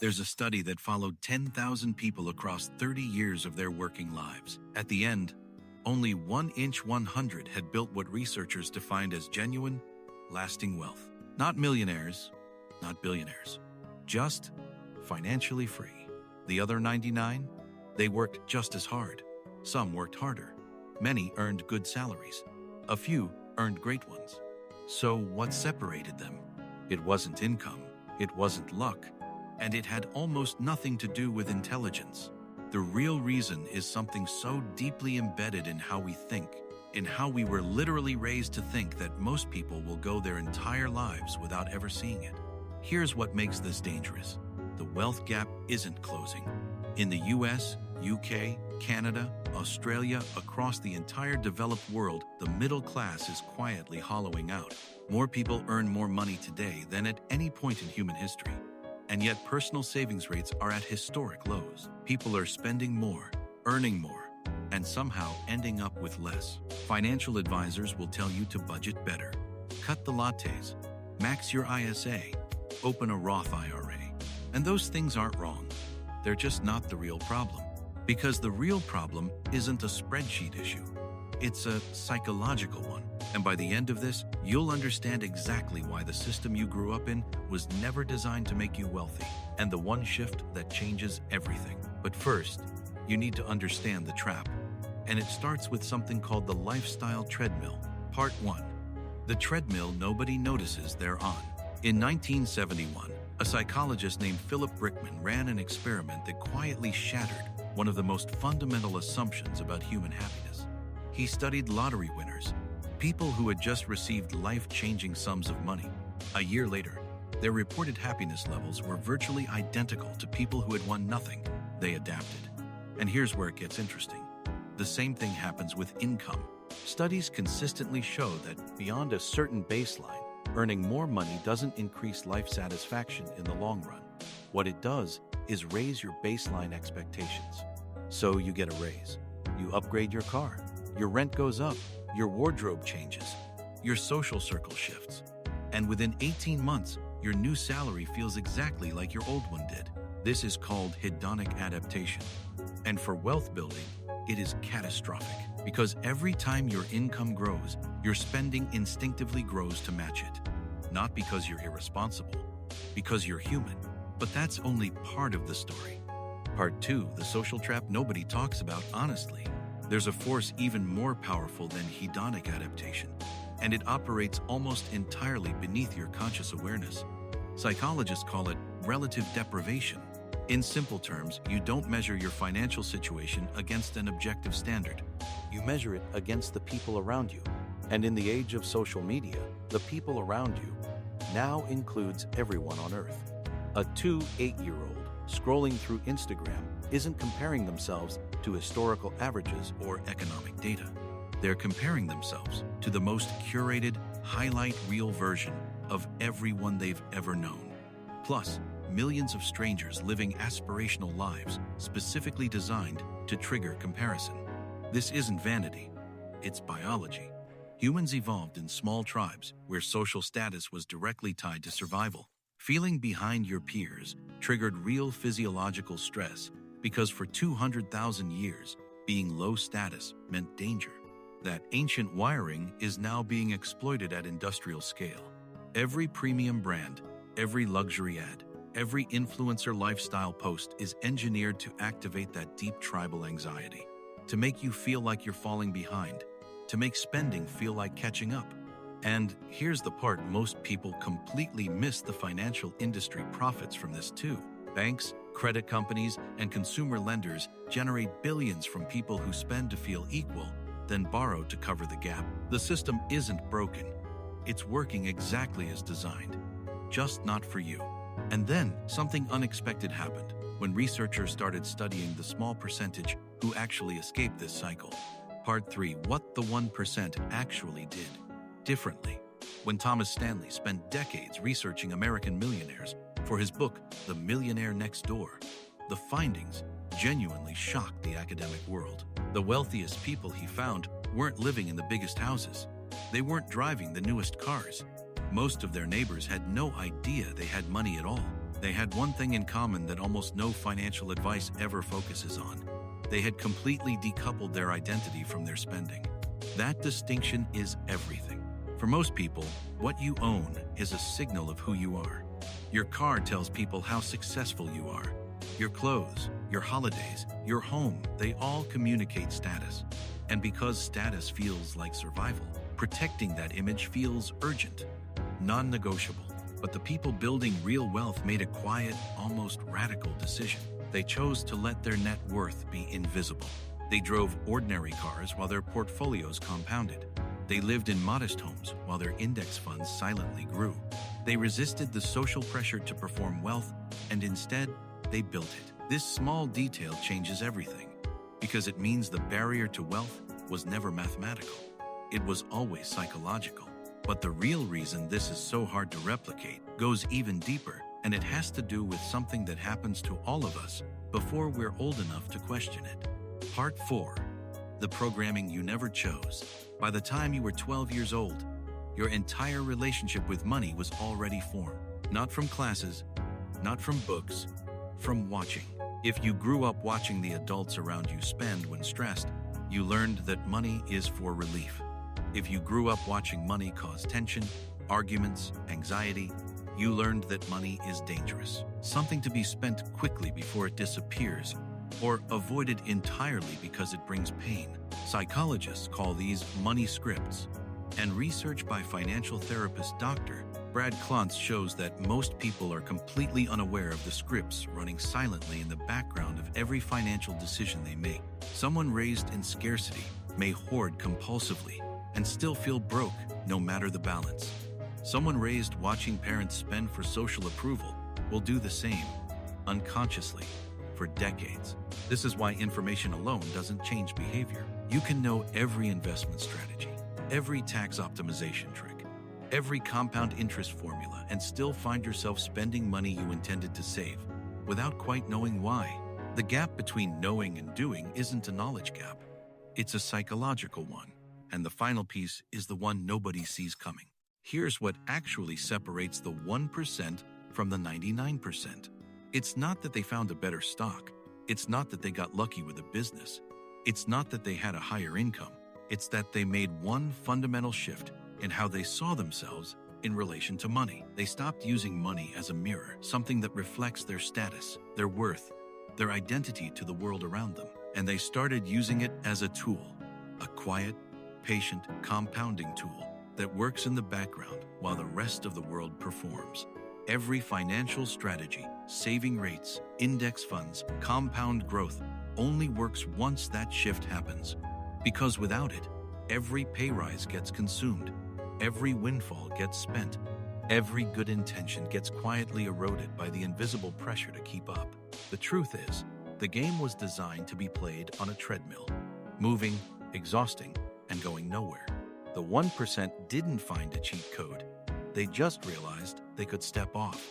There's a study that followed 10,000 people across 30 years of their working lives. At the end, only 100 had built what researchers defined as genuine, lasting wealth. Not millionaires, not billionaires, just financially free. The other 99? They worked just as hard. Some worked harder. Many earned good salaries. A few earned great ones. So what separated them? It wasn't income, it wasn't luck, and it had almost nothing to do with intelligence. The real reason is something so deeply embedded in how we think, in how we were literally raised to think that most people will go their entire lives without ever seeing it. Here's what makes this dangerous. The wealth gap isn't closing. In the US, UK, Canada, Australia, across the entire developed world, the middle class is quietly hollowing out. More people earn more money today than at any point in human history. And yet personal savings rates are at historic lows. People are spending more, earning more, and somehow ending up with less. Financial advisors will tell you to budget better. Cut the lattes, max your ISA, open a Roth IRA. And those things aren't wrong. They're just not the real problem. Because the real problem isn't a spreadsheet issue. It's a psychological one. And by the end of this, you'll understand exactly why the system you grew up in was never designed to make you wealthy, and the one shift that changes everything. But first, you need to understand the trap. And it starts with something called the lifestyle treadmill. Part 1. The treadmill nobody notices they're on. In 1971, a psychologist named Philip Brickman ran an experiment that quietly shattered one of the most fundamental assumptions about human happiness. He studied lottery winners, people who had just received life-changing sums of money. A year later, their reported happiness levels were virtually identical to people who had won nothing. They adapted. And here's where it gets interesting. The same thing happens with income. Studies consistently show that beyond a certain baseline, earning more money doesn't increase life satisfaction in the long run. What it does is raise your baseline expectations. So you get a raise. You upgrade your car. Your rent goes up. Your wardrobe changes. Your social circle shifts. And within 18 months, your new salary feels exactly like your old one did. This is called hedonic adaptation. And for wealth building, it is catastrophic. Because every time your income grows, your spending instinctively grows to match it. Not because you're irresponsible, because you're human. But that's only part of the story. Part 2, the social trap nobody talks about honestly. There's a force even more powerful than hedonic adaptation, and it operates almost entirely beneath your conscious awareness. Psychologists call it relative deprivation. In simple terms, you don't measure your financial situation against an objective standard. You measure it against the people around you. And in the age of social media, the people around you now includes everyone on Earth. A 8-year-old scrolling through Instagram isn't comparing themselves to historical averages or economic data. They're comparing themselves to the most curated, highlight reel version of everyone they've ever known. Plus, millions of strangers living aspirational lives specifically designed to trigger comparison. This isn't vanity, it's biology. Humans evolved in small tribes where social status was directly tied to survival. Feeling behind your peers triggered real physiological stress because for 200,000 years, being low status meant danger. That ancient wiring is now being exploited at industrial scale. Every premium brand, every luxury ad, every influencer lifestyle post is engineered to activate that deep tribal anxiety, to make you feel like you're falling behind, to make spending feel like catching up. And here's the part most people completely miss: the financial industry profits from this too. Banks, credit companies, and consumer lenders generate billions from people who spend to feel equal, then borrow to cover the gap. The system isn't broken. It's working exactly as designed, just not for you. And then something unexpected happened when researchers started studying the small percentage who actually escaped this cycle. Part 3, what the 1% actually did differently. When Thomas Stanley spent decades researching American millionaires for his book, The Millionaire Next Door, the findings genuinely shocked the academic world. The wealthiest people he found weren't living in the biggest houses. They weren't driving the newest cars. Most of their neighbors had no idea they had money at all. They had one thing in common that almost no financial advice ever focuses on. They had completely decoupled their identity from their spending. That distinction is everything. For most people, what you own is a signal of who you are. Your car tells people how successful you are. Your clothes, your holidays, your home, they all communicate status. And because status feels like survival, protecting that image feels urgent, non-negotiable. But the people building real wealth made a quiet, almost radical decision. They chose to let their net worth be invisible. They drove ordinary cars while their portfolios compounded. They lived in modest homes while their index funds silently grew. They resisted the social pressure to perform wealth, and instead, they built it. This small detail changes everything, because it means the barrier to wealth was never mathematical. It was always psychological. But the real reason this is so hard to replicate goes even deeper, and it has to do with something that happens to all of us before we're old enough to question it. Part 4. The programming you never chose. By the time you were 12 years old, your entire relationship with money was already formed. Not from classes, not from books, from watching. If you grew up watching the adults around you spend when stressed, you learned that money is for relief. If you grew up watching money cause tension, arguments, anxiety, you learned that money is dangerous, something to be spent quickly before it disappears, or avoided entirely because it brings pain. Psychologists call these money scripts, and research by financial therapist Dr. Brad Klontz shows that most people are completely unaware of the scripts running silently in the background of every financial decision they make. Someone raised in scarcity may hoard compulsively and still feel broke no matter the balance. Someone raised watching parents spend for social approval will do the same, unconsciously, for decades. This is why information alone doesn't change behavior. You can know every investment strategy, every tax optimization trick, every compound interest formula, and still find yourself spending money you intended to save without quite knowing why. The gap between knowing and doing isn't a knowledge gap. It's a psychological one. And the final piece is the one nobody sees coming. Here's what actually separates the 1% from the 99%. It's not that they found a better stock. It's not that they got lucky with a business. It's not that they had a higher income. It's that they made one fundamental shift in how they saw themselves in relation to money. They stopped using money as a mirror, something that reflects their status, their worth, their identity to the world around them. And they started using it as a tool, a quiet, patient, compounding tool that works in the background while the rest of the world performs. Every financial strategy, saving rates, index funds, compound growth, only works once that shift happens. Because without it, every pay rise gets consumed, every windfall gets spent, every good intention gets quietly eroded by the invisible pressure to keep up. The truth is, the game was designed to be played on a treadmill, moving, exhausting, and going nowhere. The 1% didn't find a cheat code. They just realized they could step off.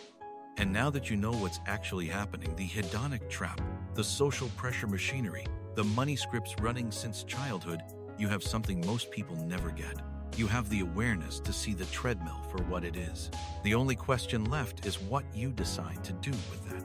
And now that you know what's actually happening, the hedonic trap, the social pressure machinery, the money scripts running since childhood, you have something most people never get. You have the awareness to see the treadmill for what it is. The only question left is what you decide to do with that.